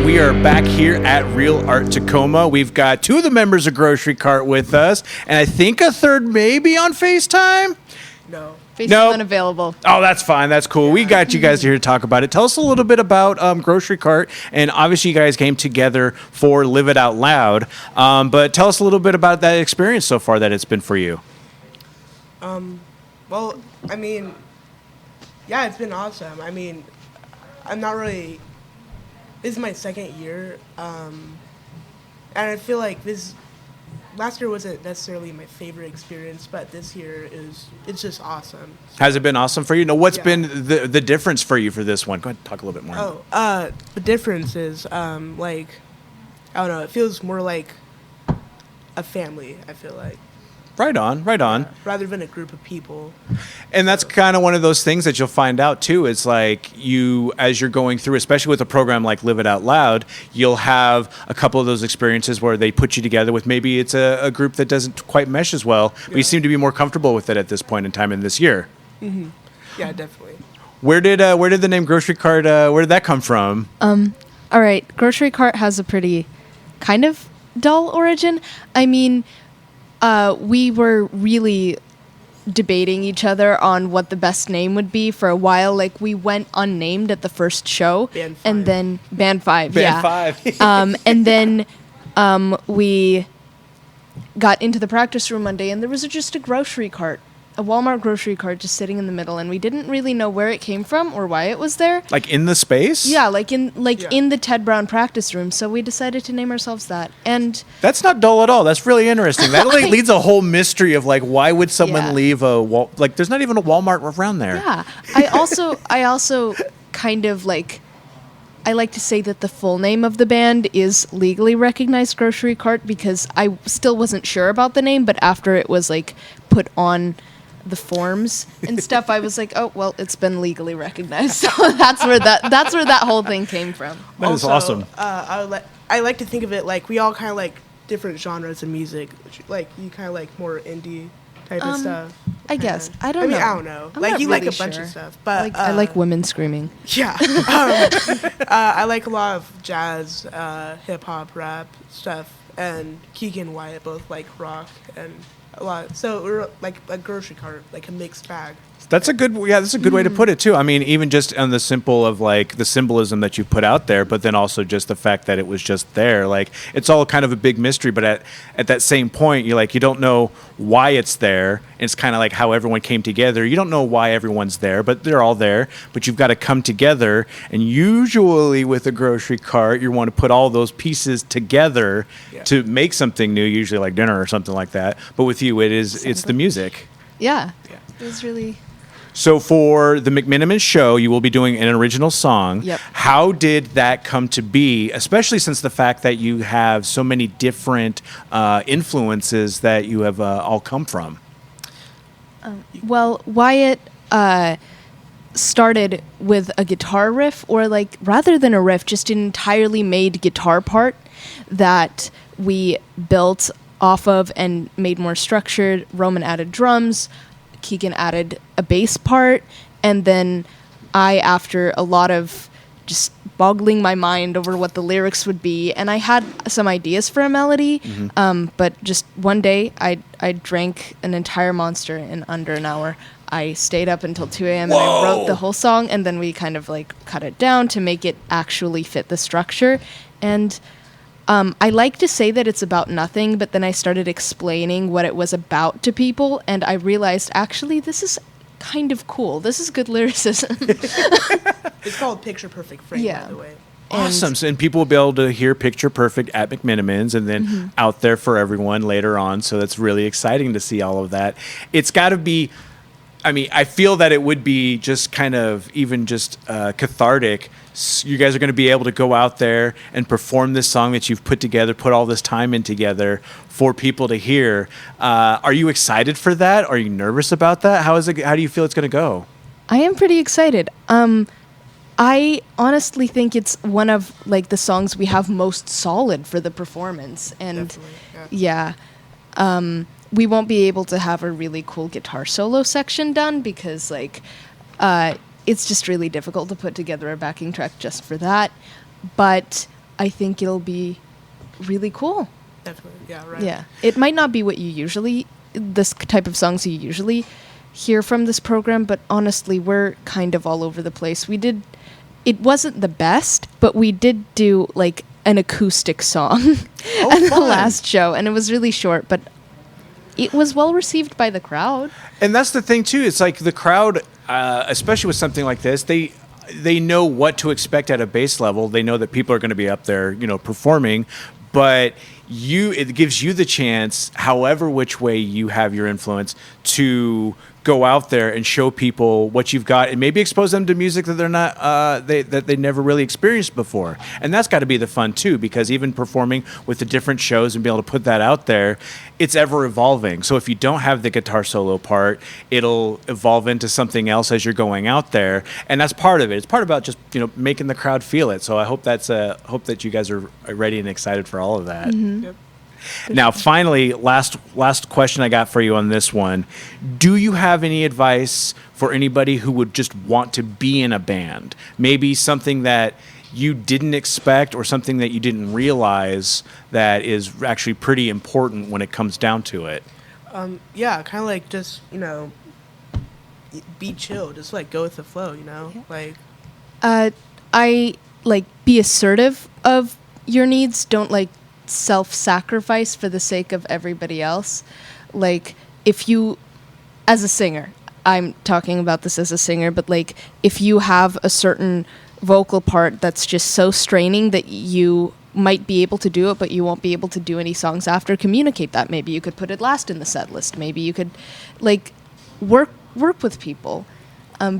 We are back here at Real Art Tacoma. We've got two of the members of Grocery Cart with us, and I think a third maybe on FaceTime. No. Nope. Unavailable. Oh, that's fine. That's cool. We got you guys here to talk about it. Tell us a little bit about Grocery Cart, and obviously you guys came together for Live It Out Loud, but tell us a little bit about that experience so far that it's been for you. Well, I mean, yeah, it's been awesome. I mean, I'm not really... This is my second year, and I feel like last year wasn't necessarily my favorite experience, but this year it's just awesome. Has it been awesome for you? No, what's been the difference for you for this one? Go ahead and talk a little bit more. The difference is, like, I don't know, it feels more like a family, I feel like. Right on. Rather than a group of people. And that's kind of one of those things that you'll find out, too. It's like as you're going through, especially with a program like Live It Out Loud, you'll have a couple of those experiences where they put you together with maybe it's a group that doesn't quite mesh as well. Yeah. We seem to be more comfortable with it at this point in time in this year. Mm-hmm. Yeah, definitely. Where did the name Grocery Cart, where did that come from? All right. Grocery Cart has a pretty kind of dull origin. I mean... we were really debating each other on what the best name would be for a while. Like, we went unnamed at the first show. Band 5. And then... Band 5, Band 5. And then we got into the practice room one day, and there was just a grocery cart. A Walmart grocery cart just sitting in the middle, and we didn't really know where it came from or why it was there. Like in the space? Yeah, in the Ted Brown practice room. So we decided to name ourselves that. And that's not dull at all. That's really interesting. That leads a whole mystery of like, why would someone leave like there's not even a Walmart around there. Yeah. I also kind of like, I like to say that the full name of the band is Legally Recognized Grocery Cart, because I still wasn't sure about the name, but after it was like put on the forms and stuff, I was like, oh, well, it's been legally recognized. So that's where that whole thing came from. That is awesome. I like to think of it like we all kind of like different genres of music. Like you kind of like more indie type of stuff. I guess. I don't know. I'm like you really like a bunch of stuff, but I like women screaming. Yeah. I like a lot of jazz, hip hop, rap stuff, and Keegan and Wyatt both like rock and a lot. So we're like a grocery cart, like a mixed bag. That's a good way to put it too. I mean, even just on the simple of like the symbolism that you put out there, but then also just the fact that it was just there. Like it's all kind of a big mystery, but at that same point, you don't know why it's there. It's kind of like how everyone came together. You don't know why everyone's there, but they're all there. But you've got to come together, and usually with a grocery cart, you want to put all those pieces together to make something new. Usually like dinner or something like that. But with you, it's the music. Yeah. It was really. So for the McMinimans show, you will be doing an original song. Yep. How did that come to be, especially since the fact that you have so many different influences that you have all come from? Well, Wyatt started with a guitar riff, or like rather than a riff, just an entirely made guitar part that we built off of and made more structured. Roman added drums. Keegan added a bass part, and then I, after a lot of just boggling my mind over what the lyrics would be, and I had some ideas for a melody, but just one day I drank an entire Monster in under an hour. I stayed up until 2 a.m. and I wrote the whole song, and then we kind of like cut it down to make it actually fit the structure. And I like to say that it's about nothing, but then I started explaining what it was about to people, and I realized, actually, this is kind of cool. This is good lyricism. It's called Picture Perfect Frame, by the way. Awesome. And people will be able to hear Picture Perfect at McMinimans and then out there for everyone later on, so that's really exciting to see all of that. It's got to be... I mean, I feel that it would be just kind of even just cathartic. You guys are going to be able to go out there and perform this song that you've put together, put all this time in together for people to hear. Are you excited for that? Are you nervous about that? How do you feel it's going to go? I am pretty excited. I honestly think it's one of like the songs we have most solid for the performance, and we won't be able to have a really cool guitar solo section done because like it's just really difficult to put together a backing track just for that. But I think it'll be really cool. Definitely. Yeah. Right. Yeah. It might not be what you usually, this type of songs you usually hear from this program, but honestly, we're kind of all over the place. It wasn't the best, but we did do like an acoustic song at the last show, and it was really short, but it was well received by the crowd. And that's the thing too. It's like the crowd, especially with something like this, they know what to expect at a base level. They know that people are going to be up there, performing, but it gives you the chance, however which way you have your influence, to go out there and show people what you've got and maybe expose them to music that they're not that they never really experienced before. And that's got to be the fun too, because even performing with the different shows and be able to put that out there, it's ever evolving. So if you don't have the guitar solo part, it'll evolve into something else as you're going out there, and that's part of it. It's part about just making the crowd feel it. So I hope hope that you guys are ready and excited for all of that. Mm-hmm. Yep. Now, finally, last question I got for you on this one. Do you have any advice for anybody who would just want to be in a band? Maybe something that you didn't expect or something that you didn't realize that is actually pretty important when it comes down to it? Yeah, kind of like just, be chill. Just, like, go with the flow, Like... I, be assertive of your needs. Don't, self-sacrifice for the sake of everybody else. Like, if you, as a singer, I'm talking about this as a singer, but if you have a certain vocal part that's just so straining that you might be able to do it, but you won't be able to do any songs after, communicate that. Maybe you could put it last in the set list. Maybe you could work with people.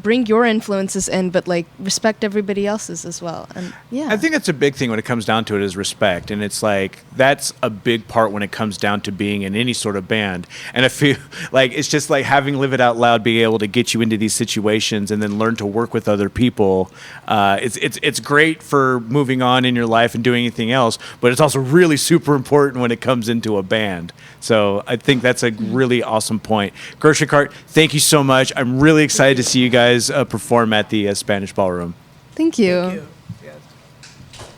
Bring your influences in, but respect everybody else's as well. And yeah, I think that's a big thing when it comes down to it, is respect. And it's that's a big part when it comes down to being in any sort of band. And I feel it's just having Live It Out Loud be able to get you into these situations and then learn to work with other people. It's great for moving on in your life and doing anything else, but it's also really super important when it comes into a band. So I think that's a really awesome point. Grocery Cart, thank you so much. I'm really excited to see you guys perform at the Spanish Ballroom. Thank you. Thank you.